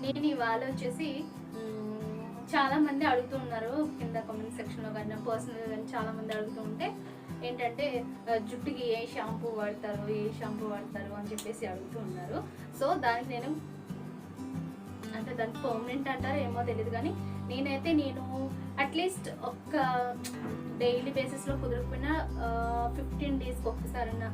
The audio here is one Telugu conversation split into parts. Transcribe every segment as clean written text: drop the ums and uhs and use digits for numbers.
నేను ఇవాళ వచ్చేసి చాలా మంది అడుగుతూ ఉన్నారు కింద కామెంట్ సెక్షన్లో కానీ పర్సనల్గా కానీ చాలా మంది అడుగుతూ ఉంటే ఏంటంటే జుట్టుకి ఏ షాంపూ వాడతారు అని చెప్పేసి అడుగుతూ ఉన్నారు. సో దానికి నేను అంటే దానికి పర్మనెంట్ అంటారో ఏమో తెలియదు, కానీ నేను అట్లీస్ట్ ఒక డైలీ బేసిస్లో కుదరకపోయినా 15 డేస్కి ఒక్కసారన్నా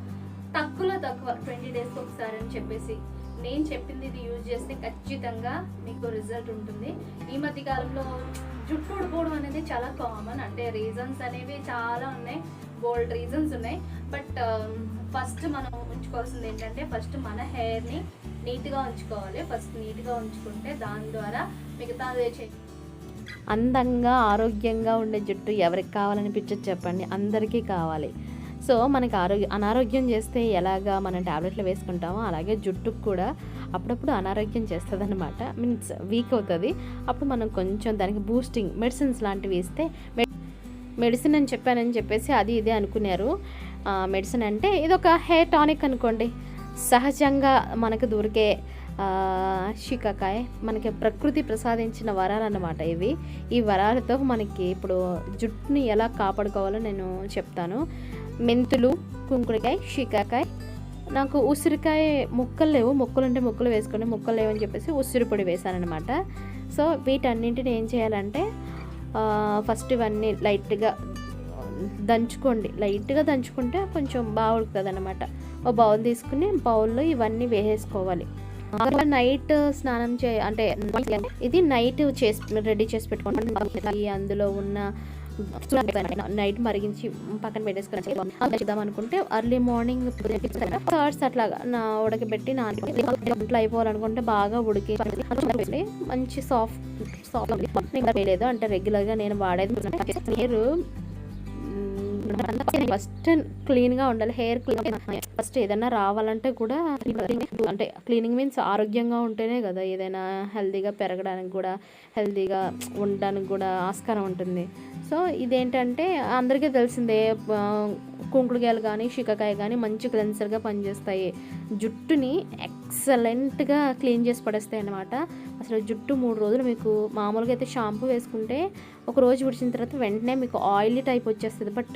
తక్కువ 20 డేస్కి ఒకసారి అని చెప్పేసి నేను చెప్పింది ఇది యూజ్ చేస్తే ఖచ్చితంగా మీకు రిజల్ట్ ఉంటుంది. ఈ మధ్య కాలంలో జుట్టు ఊడిపోవడం అనేది చాలా కామన్, అంటే రీజన్స్ అనేవి చాలా ఉన్నాయి, బోల్డ్ రీజన్స్ ఉన్నాయి. బట్ ఫస్ట్ మనం ఉంచుకోవాల్సింది ఏంటంటే ఫస్ట్ మన హెయిర్ని నీట్గా ఉంచుకోవాలి. ఫస్ట్ నీట్గా ఉంచుకుంటే దాని ద్వారా మిగతా అందంగా ఆరోగ్యంగా ఉండే జుట్టు ఎవరికి కావాలనిపించదు చెప్పండి, అందరికీ కావాలి. సో మనకి అనారోగ్యం చేస్తే ఎలాగా మనం ట్యాబ్లెట్లు వేసుకుంటామో అలాగే జుట్టుకు కూడా అప్పుడప్పుడు అనారోగ్యం చేస్తుంది అనమాట, మీన్స్ వీక్ అవుతుంది. అప్పుడు మనం కొంచెం దానికి బూస్టింగ్ మెడిసిన్స్ లాంటివి ఇస్తే, మెడిసిన్ అని చెప్పానని చెప్పేసి అది ఇదే అనుకున్నారు. మెడిసిన్ అంటే ఇదొక హెయిర్ టానిక్ అనుకోండి, సహజంగా మనకు దొరికే షికాకాయ మనకి ప్రకృతి ప్రసాదించిన వరాలు అన్నమాట ఇవి. ఈ వరాలతో మనకి ఇప్పుడు జుట్టుని ఎలా కాపాడుకోవాలో నేను చెప్తాను. మెంతులు, కుంకుడుకాయ, షికాకాయ, నాకు ఉసిరికాయ ముక్కలు లేవు, ముక్కలుంటే ముక్కలు వేసుకోండి, ముక్కలు లేవని చెప్పేసి ఉసిరి పొడి వేసాను అనమాట. సో వీటన్నింటిని ఏం చేయాలంటే ఫస్ట్ ఇవన్నీ లైట్గా దంచుకోండి. లైట్గా దంచుకుంటే కొంచెం బాగా ఉడుకుతుంది అనమాట. ఒక బౌల్ తీసుకుని బౌల్లో ఇవన్నీ వేసేసుకోవాలి. నైట్ స్నానం అంటే ఇది నైట్ రెడీ చేసి పెట్టుకోండి. అందులో ఉన్న నైట్ మరిగించి పక్కన పెట్టేసుకుని అనుకుంటే ఎర్లీ మార్నింగ్ థర్డ్స్ అట్లాగా ఉడకబెట్టి ఇంట్లో అయిపోవాలనుకుంటే బాగా ఉడికి మంచి సాఫ్ట్ వేయలేదు అంటే రెగ్యులర్గా నేను వాడేది హెయిర్ ఫస్ట్ క్లీన్గా ఉండాలి. హెయిర్ క్లీన్ ఫస్ట్ ఏదైనా రావాలంటే కూడా అంటే క్లీనింగ్ మీన్స్ ఆరోగ్యంగా ఉంటేనే కదా ఏదైనా హెల్తీగా పెరగడానికి కూడా హెల్తీగా ఉండడానికి కూడా ఆస్కారం ఉంటుంది. సో ఇదేంటంటే అందరికీ తెలిసిందే, కుంకుడుకాయలు కానీ షికాకాయ కానీ మంచి క్లెన్సర్గా పనిచేస్తాయి, జుట్టుని ఎక్సలెంట్గా క్లీన్ చేసి పడేస్తాయి అన్నమాట. అసలు జుట్టు 3 రోజులు మీకు మామూలుగా అయితే షాంపూ వేసుకుంటే ఒక రోజు విడిచిన తర్వాత వెంటనే మీకు ఆయిలీ టైప్ వచ్చేస్తుంది. బట్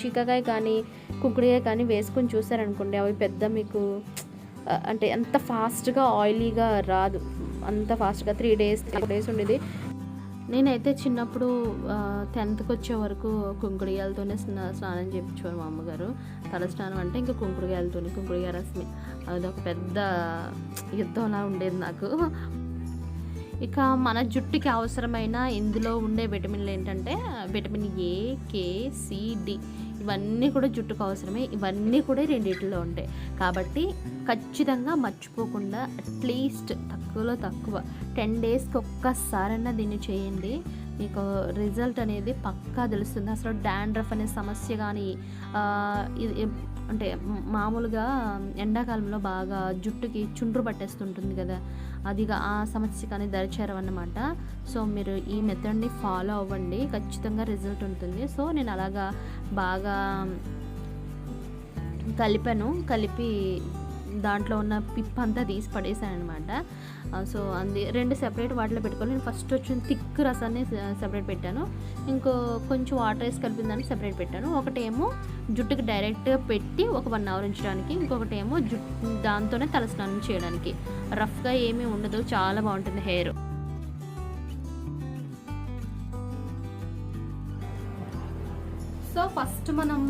షికాకాయ కానీ కుంకుడుకాయ కానీ వేసుకొని చూసారనుకోండి, అవి పెద్ద మీకు అంటే అంత ఫాస్ట్గా ఆయిలీగా రాదు, అంత ఫాస్ట్గా 3 డేస్ ఉండేది. నేనైతే చిన్నప్పుడు 10th వచ్చే వరకు కుంకుడుగాయలతోనే స్నానం చేయించేవారు మా అమ్మగారు. తల స్నానం అంటే ఇంకా కుంకుడుగాయ రసమే, అదొక పెద్ద యుద్ధంలా ఉండేది నాకు. ఇక మన జుట్టుకి అవసరమైన ఇందులో ఉండే విటమిన్లు ఏంటంటే vitamin A, K, C, D ఇవన్నీ కూడా జుట్టుకు అవసరమే. ఇవన్నీ కూడా రెండిట్లో ఉంటాయి కాబట్టి ఖచ్చితంగా మర్చిపోకుండా అట్లీస్ట్ తక్కువలో తక్కువ 10 డేస్కి ఒక్కసారైనా దీన్ని చేయండి. మీకు రిజల్ట్ అనేది పక్కా తెలుస్తుంది. అసలు డాండ్రఫ్ అనే సమస్య కానీ అంటే మామూలుగా ఎండాకాలంలో బాగా జుట్టుకి చుండ్రు పట్టేస్తుంటుంది కదా, అదిగా ఆ సమస్య కానీ దరిచేరం అన్నమాట. సో మీరు ఈ మెథడ్ని ఫాలో అవ్వండి, ఖచ్చితంగా రిజల్ట్ ఉంటుంది. సో నేను అలాగా బాగా కలిపి దాంట్లో ఉన్న పిప్ అంతా తీసి పడేసాను అనమాట. సో 2 సెపరేట్ వాటిలో పెట్టుకోవాలి. నేను ఫస్ట్ వచ్చిన థిక్ రసాన్ని సెపరేట్ పెట్టాను, ఇంకో కొంచెం వాటర్ వేసి కలిపిన దాన్ని సెపరేట్ పెట్టాను. ఒకటేమో జుట్టుకి డైరెక్ట్గా పెట్టి ఒక 1 అవర్ ఉంచడానికి, ఇంకొకటేమో దాంతోనే తలస్నానం చేయడానికి. రఫ్గా ఏమీ ఉండదు, చాలా బాగుంటుంది హెయిర్. సో ఫస్ట్ మనం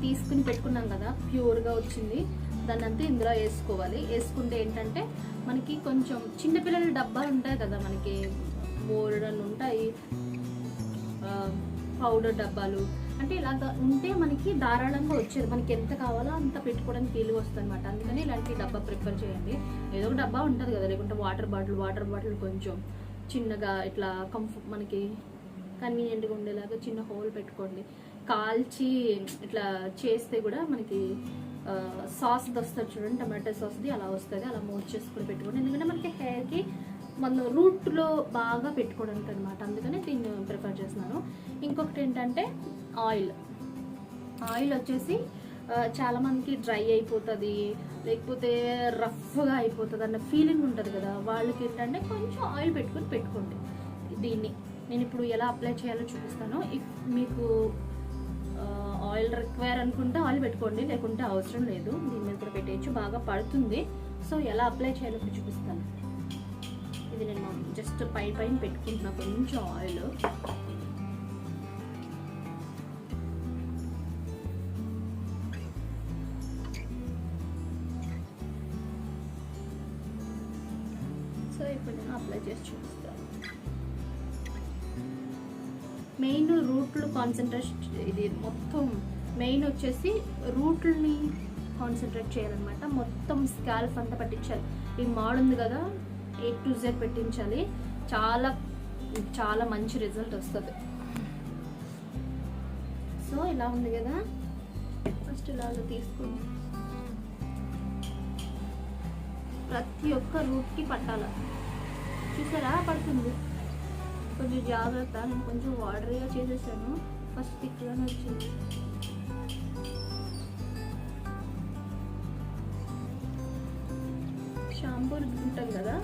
తీసుకుని పెట్టుకున్నాం కదా, ప్యూర్గా వచ్చింది, దాన్ని అంతా ఇందులో వేసుకోవాలి. వేసుకుంటే ఏంటంటే మనకి కొంచెం చిన్నపిల్లల డబ్బాలు ఉంటాయి కదా, మనకి బోర్డన్ ఉంటాయి పౌడర్ డబ్బాలు, అంటే ఇలాగ ఉంటే మనకి ధారాళంగా వచ్చేది, మనకి ఎంత కావాలో అంత పెట్టుకోవడానికి వీలుగా వస్తుంది అనమాట. అందుకని ఇలాంటి డబ్బా ప్రిఫర్ చేయండి. ఏదో ఒక డబ్బా ఉంటుంది కదా, లేకుంటే వాటర్ బాటిల్ కొంచెం చిన్నగా ఇట్లా మనకి కన్వీనియంట్గా ఉండేలాగా చిన్న హోల్ పెట్టుకోండి. కాల్చి ఇట్లా చేస్తే కూడా మనకి సాస్ వస్తుంది చూడండి, టమాటో సాస్ది అలా వస్తుంది, అలా మూవ్ చేసుకుని పెట్టుకోండి. ఎందుకంటే మనకి హెయిర్కి మన రూట్లో బాగా పెట్టుకోవడానికి అనమాట, అందుకని దీన్ని ప్రిఫర్ చేస్తున్నాను. ఇంకొకటి ఏంటంటే ఆయిల్ వచ్చేసి చాలామందికి డ్రై అయిపోతుంది, లేకపోతే రఫ్గా అయిపోతుంది అన్న ఫీలింగ్ ఉంటుంది కదా, వాళ్ళకి ఏంటంటే కొంచెం ఆయిల్ పెట్టుకోండి. దీన్ని నేను ఇప్పుడు ఎలా అప్లై చేయాలో చూపిస్తాను. ఇఫ్ మీకు ఆయిల్ రిక్వైర్ అనుకుంటే ఆయిల్ పెట్టుకోండి, లేకుంటే అవసరం లేదు. దీని మీద కూడా పెట్టేయచ్చు, బాగా పడుతుంది. సో ఎలా అప్లై చేయాలో ఇప్పుడు చూపిస్తాను. ఇది నేను జస్ట్ పైన పెట్టుకుంటున్నా కొంచెం ఆయిల్. సో ఇప్పుడు నేను అప్లై చేసి చూపిస్తాను. మెయిన్ రూట్లు కాన్సన్ట్రేట్, ఇది మొత్తం మెయిన్ వచ్చేసి రూట్లని కాన్సన్ట్రేట్ చేయాలన్నమాట. మొత్తం స్కాల్ఫ్ అంతా పట్టించాలి. ఈ మాడ్ ఉంది కదా, A to Z పెట్టించాలి. చాలా చాలా మంచి రిజల్ట్ వస్తుంది. సో ఇలా ఉంది కదా, ఫస్ట్ ఇలా తీసుకోండి. ప్రతి ఒక్క రూట్కి పట్టాల, చూసారా పడుతుంది. కొంచెం జాగ్రత్త, నేను కొంచెం వాటరీగా చేసేసాను, ఫస్ట్ థిక్గానే వచ్చింది. షాంపూ రుద్దుకుంటాం కదా,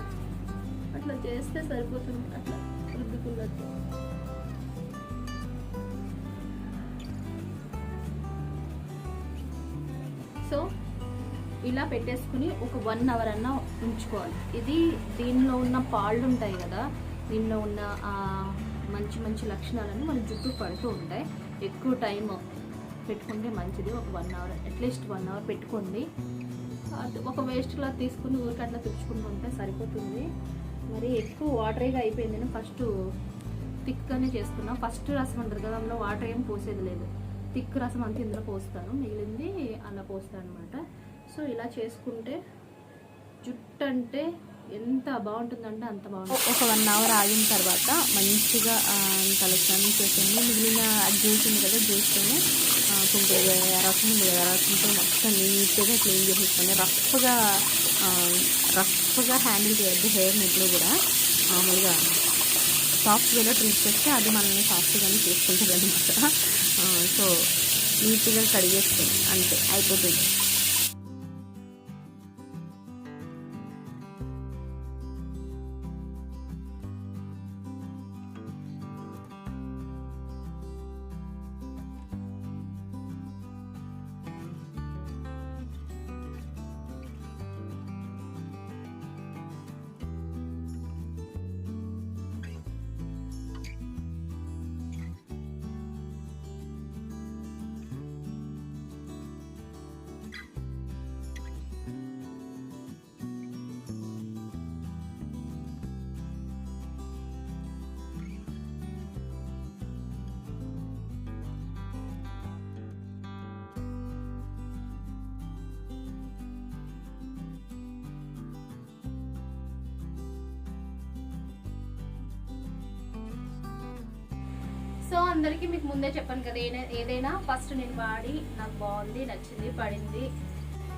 అట్లా చేస్తే సరిపోతుంది, అట్లా రుద్దుకున్నట్టు. సో ఇలా పెట్టేసుకుని ఒక 1 hour అన్నా ఉంచుకోవాలి. ఇది దీనిలో ఉన్న పాళ్ళు ఉంటాయి కదా, దీనిలో ఉన్న మంచి మంచి లక్షణాలన్నీ మన జుట్టు పడుతూ ఉంటాయి. ఎక్కువ టైం పెట్టుకుంటే మంచిది. ఒక 1 hour, అట్లీస్ట్ 1 hour పెట్టుకోండి. ఒక వేస్ట్ క్లాత్ తీసుకుని ఊరికి అట్లా తుడుచుకుంటూ ఉంటే సరిపోతుంది. మరి ఎక్కువ వాటరీగా అయిపోయింది. నేను ఫస్ట్ థిక్గానే చేసుకున్నాను. ఫస్ట్ రసం ఉంటుంది కదా, అందులో వాటర్ ఏం పోసేది లేదు. థిక్ రసం అంతా ఇందులో పోస్తాను, మిగిలింది అలా పోస్తాను అనమాట. సో ఇలా చేసుకుంటే జుట్టు అంటే ఎంత బాగుంటుందంటే అంత బాగుంటుంది. ఒక 1 hour ఆగిన తర్వాత మంచిగా తలస్నానం చేసేయండి. మిగిలిన జ్యూస్ ఉంది కదా, జ్యూస్తోనే కొంచెం రసం ఉంది కదా, రసంతో మొత్తం నీట్గా క్లీన్ చేసేసుకోండి. రఫ్గా హ్యాండిల్ చేయొద్దు హెయిర్ని ఎప్పుడు కూడా. మామూలుగా సాఫ్ట్ వేలో ట్రీట్ చేస్తే అది మనల్ని సాఫ్ట్గానే చేసుకుంటుంది అనమాట. సో నీట్గా కడిగేసుకోండి, అంతే అయిపోతుంది. సో అందరికీ మీకు ముందే చెప్పాను కదా, ఏదైనా ఫస్ట్ నేను వాడి నాకు బాగుంది, నచ్చింది, పడింది,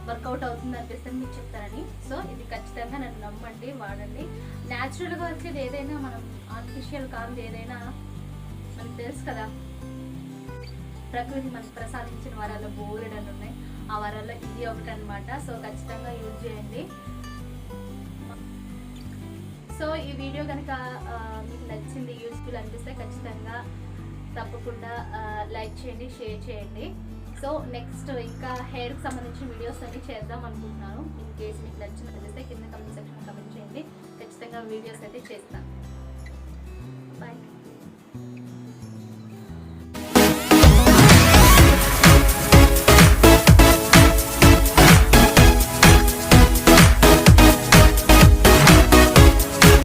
వర్కౌట్ అవుతుంది అనిపిస్తే మీకు చెప్తారని. సో ఇది ఖచ్చితంగా నన్ను నమ్మండి, వాడండి. న్యాచురల్గా వచ్చేది ఏదైనా, మనం ఆర్టిఫిషియల్ కాదు ఏదైనా, మనకు తెలుసు కదా, ప్రకృతి మనకు ప్రసాదించిన వరాల్లో బోలెడని ఉన్నాయి. ఆ వరాల్లో ఇది ఒకటి అనమాట. సో ఖచ్చితంగా యూజ్ చేయండి. సో ఈ వీడియో కనుక మీకు నచ్చింది, యూస్ఫుల్ అనిపిస్తే ఖచ్చితంగా తప్పకుండా లైక్ చేయండి, షేర్ చేయండి. సో నెక్స్ట్ ఇంకా హెయిర్కి సంబంధించిన వీడియోస్ అన్ని చేద్దాం అనుకుంటున్నాను. ఇన్ కేసు మీకు నచ్చిన అనిపిస్తే కింద కమెంట్ సెక్షన్ కమెంట్ చేయండి, ఖచ్చితంగా వీడియోస్ అయితే చేస్తాను. బాయ్.